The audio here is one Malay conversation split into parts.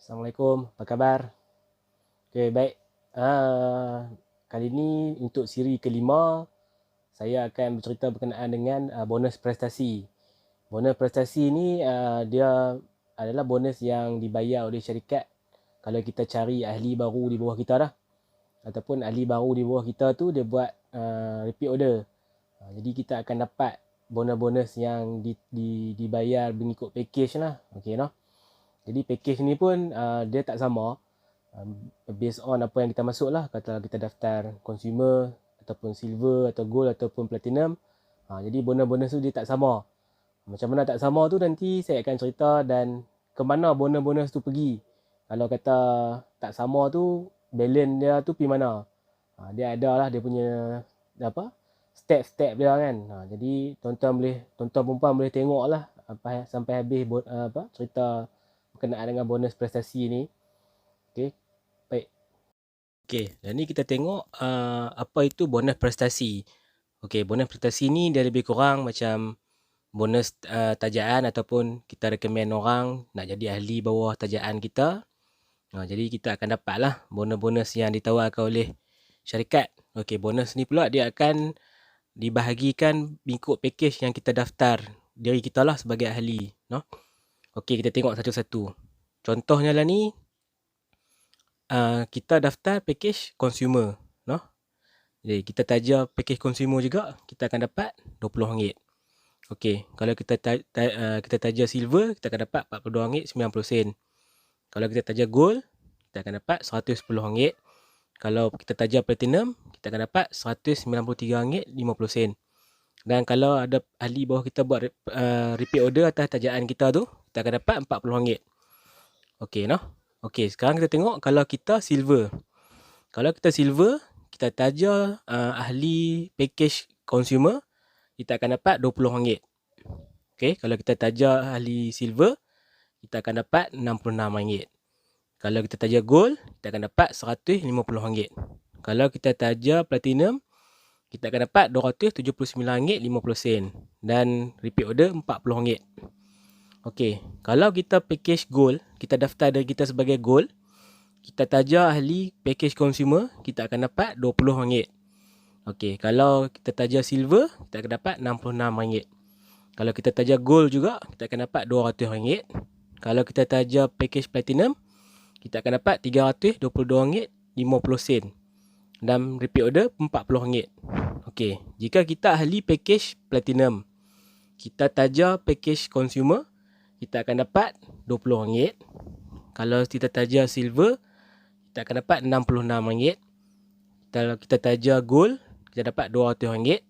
Assalamualaikum, apa khabar? Okey, baik. Kali ini untuk siri kelima, saya akan bercerita berkenaan dengan bonus prestasi. Bonus prestasi ni dia adalah bonus yang dibayar oleh syarikat kalau kita cari ahli baru di bawah kita dah. Ataupun ahli baru di bawah kita tu dia buat repeat order. Jadi kita akan dapat bonus-bonus yang dibayar mengikut package lah. Okey, no? Jadi package ni pun dia tak sama. Based on apa yang kita masuk lah. Kata kita daftar consumer ataupun silver atau gold ataupun platinum, jadi bonus-bonus tu dia tak sama. Macam mana tak sama tu nanti saya akan cerita dan ke mana bonus-bonus tu pergi. Kalau kata tak sama tu, balance dia tu pergi mana. Dia ada lah dia punya apa step-step dia kan. Jadi tuan-tuan perempuan boleh tengok lah sampai habis cerita berkenaan dengan bonus prestasi ni. Okey, baik. Okey, dan ni kita tengok apa itu bonus prestasi. Okey, bonus prestasi ni dia lebih kurang macam bonus tajaan ataupun kita recommend orang nak jadi ahli bawah tajaan kita. Jadi kita akan dapat lah bonus-bonus yang ditawarkan oleh syarikat. Okey, bonus ni pula dia akan dibahagikan mengikut package yang kita daftar diri kita lah sebagai ahli, no? Okey, kita tengok satu-satu. Contohnya lah ni, kita daftar package consumer, no? Jadi kita taja package consumer juga, kita akan dapat RM20. Okey, kalau kita taja silver, kita akan dapat RM42.90. Kalau kita taja gold, kita akan dapat RM110. Kalau kita taja platinum, kita akan dapat RM193.50. Dan kalau ada ahli bawah kita buat repeat order atas tajaan kita tu, kita akan dapat RM40. Okey, no? Okey, sekarang kita tengok kalau kita silver. Kalau kita silver, kita taja ahli package consumer, kita akan dapat RM20. Okey, kalau kita taja ahli silver, kita akan dapat RM66. Kalau kita taja gold, kita akan dapat RM150. Kalau kita taja platinum, kita akan dapat RM279.50 dan repeat order RM40. Okey, kalau kita package gold, kita daftar diri kita sebagai gold, kita taja ahli package consumer, kita akan dapat RM20. Okey, kalau kita taja silver, kita akan dapat RM66. Kalau kita taja gold juga, kita akan dapat RM200. Kalau kita taja package platinum, kita akan dapat RM322.50 dan repeat order RM40. Okey, jika kita ahli package platinum, kita taja package consumer, kita akan dapat RM20. Kalau kita taja silver, kita akan dapat RM66. Kalau kita taja gold, kita dapat RM200.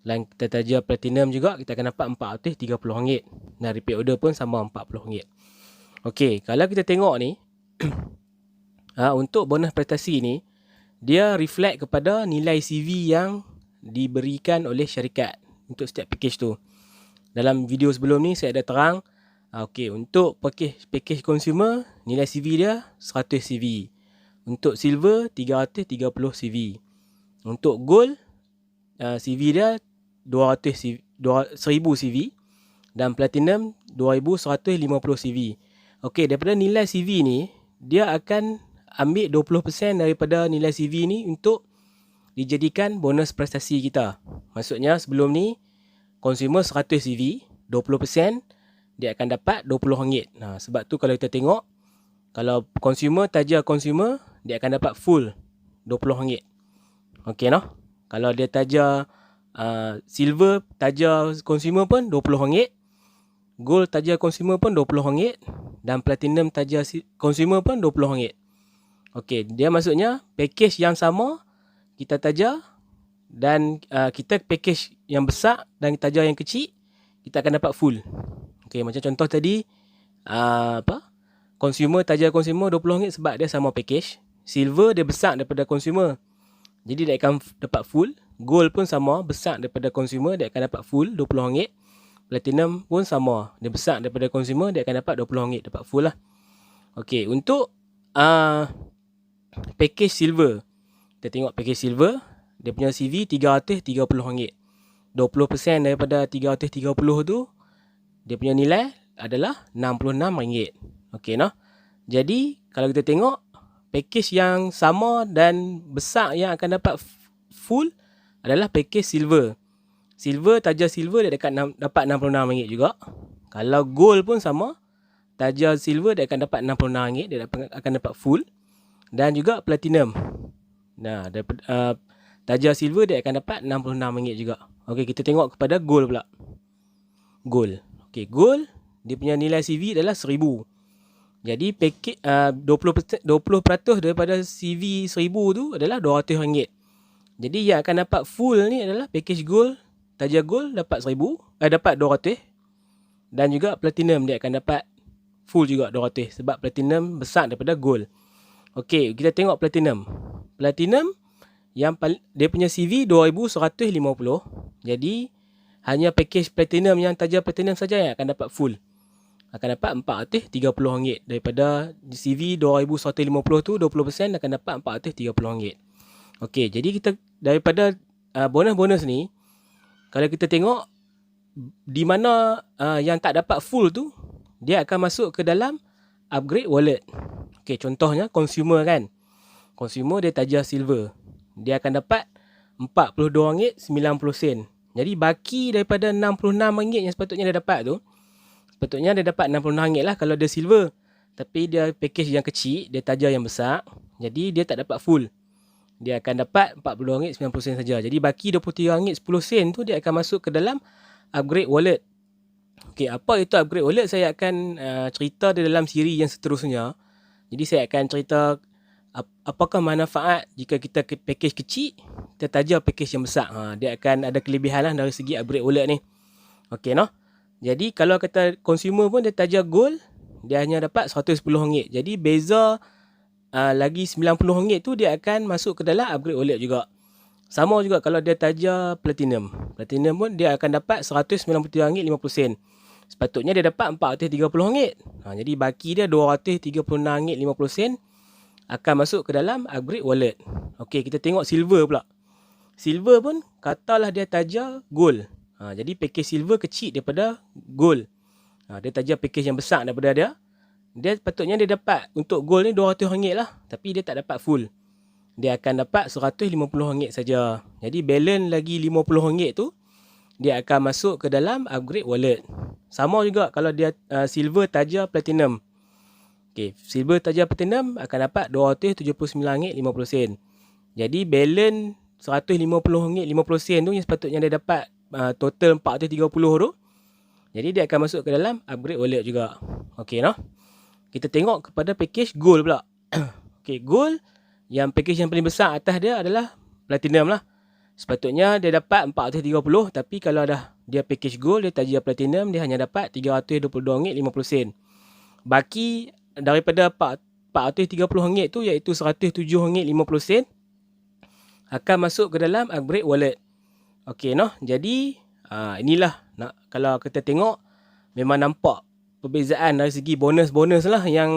Dan kita taja platinum juga, kita akan dapat RM430. Dan repeat order pun sama RM40. Okey, kalau kita tengok ni, untuk bonus prestasi ni, dia reflect kepada nilai CV yang diberikan oleh syarikat untuk setiap package tu. Dalam video sebelum ni saya ada terang, okey, untuk package consumer, nilai CV dia 100 CV. Untuk silver 330 CV. Untuk gold CV dia 1000 CV dan platinum 2150 CV. Okey, daripada nilai CV ni, dia akan ambil 20% daripada nilai CV ni untuk dijadikan bonus prestasi kita. Maksudnya sebelum ni consumer 100 CV, 20% dia akan dapat RM20. Sebab tu kalau kita tengok, kalau consumer taja consumer, dia akan dapat full RM20. Okey, no? Kalau dia taja silver taja consumer pun RM20, gold taja consumer pun RM20 dan platinum taja consumer pun RM20. Okey, dia maksudnya package yang sama kita taja dan kita package yang besar dan taja yang kecil, kita akan dapat full. Okey, macam contoh tadi consumer taja consumer RM20 sebab dia sama package. Silver dia besar daripada consumer, jadi dia akan dapat full. Gold pun sama, besar daripada consumer, dia akan dapat full RM20. Platinum pun sama, dia besar daripada consumer, dia akan dapat RM20, dapat full lah. Okey, untuk package silver, kita tengok package silver, dia punya CV RM330. 20% daripada 330 tu, dia punya nilai adalah RM66. Okey, no? Jadi kalau kita tengok package yang sama dan besar yang akan dapat full adalah package silver. Silver, taja silver dia dapat RM66 juga. Kalau gold pun sama, taja silver dia akan dapat RM66, dia akan dapat full. Dan juga platinum. Nah, taja silver dia akan dapat RM66 juga. Okey, kita tengok kepada gold pula. Gold. Okey, gold dia punya nilai CV adalah 1000. Jadi package 20% daripada CV 1000 tu adalah RM200. Jadi yang akan dapat full ni adalah package gold, taja gold dapat 1000, dapat 200. Dan juga platinum dia akan dapat full juga 200 sebab platinum besar daripada gold. Okey, kita tengok platinum. Platinum yang dia punya CV 2150. Jadi hanya package platinum yang taja platinum saja yang akan dapat full. Akan dapat RM430 daripada CV 2150 tu 20% akan dapat RM430. Okey, jadi kita daripada bonus-bonus ni, kalau kita tengok di mana yang tak dapat full tu, dia akan masuk ke dalam upgrade wallet. Okey, contohnya consumer kan. Consumer dia taja silver. Dia akan dapat RM42.90. Jadi baki daripada RM66 yang sepatutnya dia dapat tu, sepatutnya dia dapat RM66 lah kalau dia silver. Tapi dia package yang kecil, dia taja yang besar. Jadi dia tak dapat full. Dia akan dapat RM42.90 saja. Jadi baki RM23.10 tu dia akan masuk ke dalam upgrade wallet. Okey, apa itu upgrade wallet? Saya akan cerita di dalam siri yang seterusnya. Jadi saya akan cerita apakah manfaat jika kita package kecil, kita taja package yang besar. Dia akan ada kelebihan lah dari segi upgrade wallet ni. Okey, no? Jadi kalau kata consumer pun dia taja gold, dia hanya dapat RM110. Jadi beza lagi RM90 tu dia akan masuk ke dalam upgrade wallet juga. Sama juga kalau dia taja platinum. Platinum pun dia akan dapat RM193.50. Sepatutnya dia dapat RM430. Jadi baki dia RM236.50 akan masuk ke dalam upgrade wallet. Okey, kita tengok silver pula. Silver pun katalah dia taja gold. Jadi package silver kecil daripada gold. Dia taja package yang besar daripada dia. Dia patutnya dia dapat untuk gold ni RM200 lah. Tapi dia tak dapat full. Dia akan dapat RM150 saja. Jadi balance lagi RM50 tu, dia akan masuk ke dalam upgrade wallet. Sama juga kalau dia silver taja platinum. Okay, silver taja platinum akan dapat RM279.50. Jadi balance RM150.50 tu yang sepatutnya dia dapat total RM430 tu. Jadi dia akan masuk ke dalam upgrade wallet juga. Okey, no? Kita tengok kepada package gold pula. Okey, gold yang package yang paling besar atas dia adalah platinum lah. Sepatutnya dia dapat RM430, tapi kalau dah dia package gold, dia taja platinum, dia hanya dapat RM322.50. Baki daripada RM430 tu iaitu RM107.50 akan masuk ke dalam upgrade wallet. Okey, no? Jadi inilah kalau kita tengok memang nampak perbezaan dari segi bonus-bonus lah yang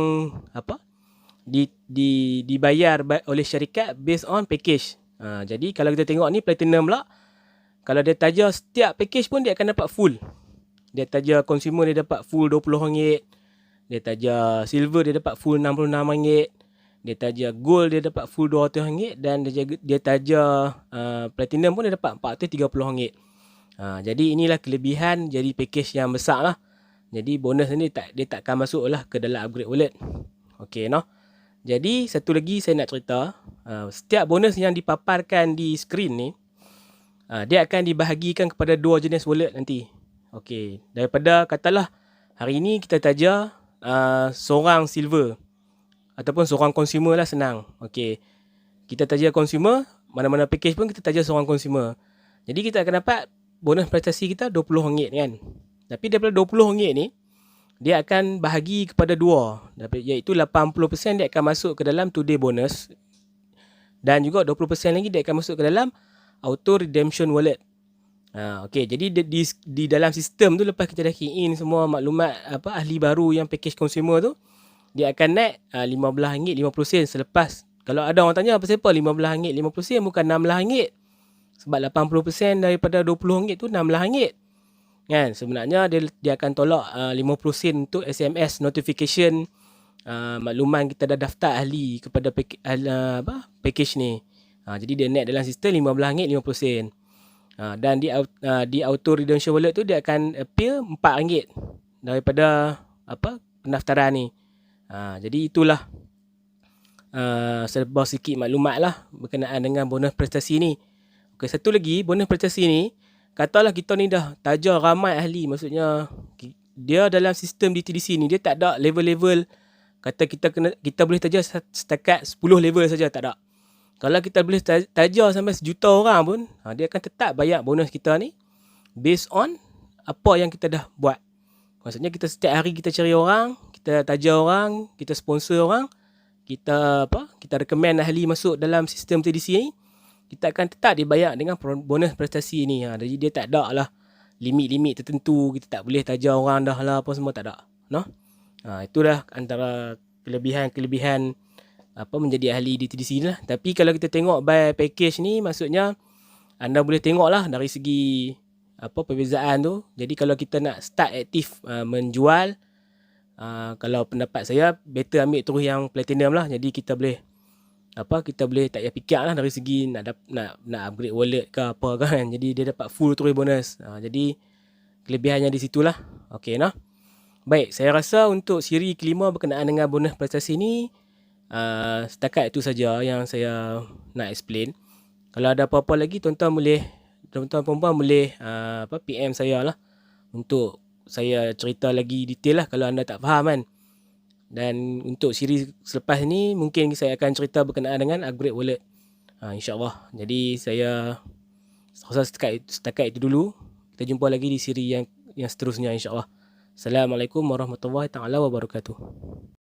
dibayar oleh syarikat based on package. Jadi kalau kita tengok ni platinum pula, kalau dia taja setiap package pun dia akan dapat full. Dia taja consumer dia dapat full RM20. Dia taja silver dia dapat full RM66. Dia taja gold dia dapat full RM200. Dan dia taja platinum pun dia dapat RM430. Jadi inilah kelebihan jadi package yang besar lah. Jadi bonus ni dia takkan masuk lah ke dalam upgrade wallet. Okey, no? Jadi satu lagi saya nak cerita, setiap bonus yang dipaparkan di skrin ni, dia akan dibahagikan kepada dua jenis wallet nanti. Okey, daripada katalah hari ni kita taja seorang silver ataupun seorang consumer lah, senang. Okey, kita taja consumer, mana-mana package pun kita taja seorang consumer. Jadi kita akan dapat bonus prestasi kita RM20 kan. Tapi daripada RM20 ni, dia akan bahagi kepada dua, iaitu 80% dia akan masuk ke dalam today bonus, dan juga 20% lagi dia akan masuk ke dalam auto redemption wallet. Okey, jadi di dalam sistem tu, lepas kita dah key in semua maklumat ahli baru yang package consumer tu, dia akan naik RM15.50 selepas. Kalau ada orang tanya apa siapa RM15.50 bukan RM16, sebab 80% daripada RM20 tu RM16 kan. Sebenarnya dia akan tolak 50 sen untuk SMS notification makluman kita dah daftar ahli kepada package ni. Jadi dia naik dalam sistem RM15 50 sen. Dan di auto redemption wallet tu dia akan appear RM4 daripada pendaftaran ni. Jadi itulah sebuah sikit maklumat lah berkenaan dengan bonus prestasi ni. Okay, satu lagi, bonus prestasi ni, katalah kita ni dah taja ramai ahli, maksudnya dia dalam sistem di TDC ni dia tak ada level-level. Kata kita boleh taja setakat 10 level saja, tak ada. Kalau kita boleh taja sampai 1 juta orang pun, dia akan tetap bayar bonus kita ni based on apa yang kita dah buat. Maksudnya kita setiap hari kita cari orang, kita taja orang, kita sponsor orang, kita recommend ahli masuk dalam sistem TDC ni, kita akan tetap dibayar dengan bonus prestasi ni. Jadi dia tak ada lah limit-limit tertentu, kita tak boleh taja orang dah lah apa semua, tak ada. No? Itulah antara kelebihan menjadi ahli di TDC ni lah. Tapi kalau kita tengok by package ni, maksudnya anda boleh tengok lah dari segi perbezaan tu. Jadi kalau kita nak start aktif menjual, kalau pendapat saya better ambil terus yang platinum lah. Jadi kita boleh tak payah fikir lah dari segi nak upgrade wallet ke apa kan. Jadi dia dapat full terus bonus. Jadi kelebihannya di situlah. Okay, nah. Baik, saya rasa untuk siri kelima berkenaan dengan bonus prestasi ni setakat itu saja yang saya nak explain. Kalau ada apa-apa lagi, tuan-tuan perempuan boleh PM saya lah untuk saya cerita lagi detail lah kalau anda tak faham kan. Dan untuk siri selepas ni mungkin saya akan cerita berkenaan dengan upgrade wallet, insyaAllah. Jadi saya rasa setakat itu dulu. Kita jumpa lagi di siri yang seterusnya insyaAllah. Assalamualaikum warahmatullahi taala wabarakatuh.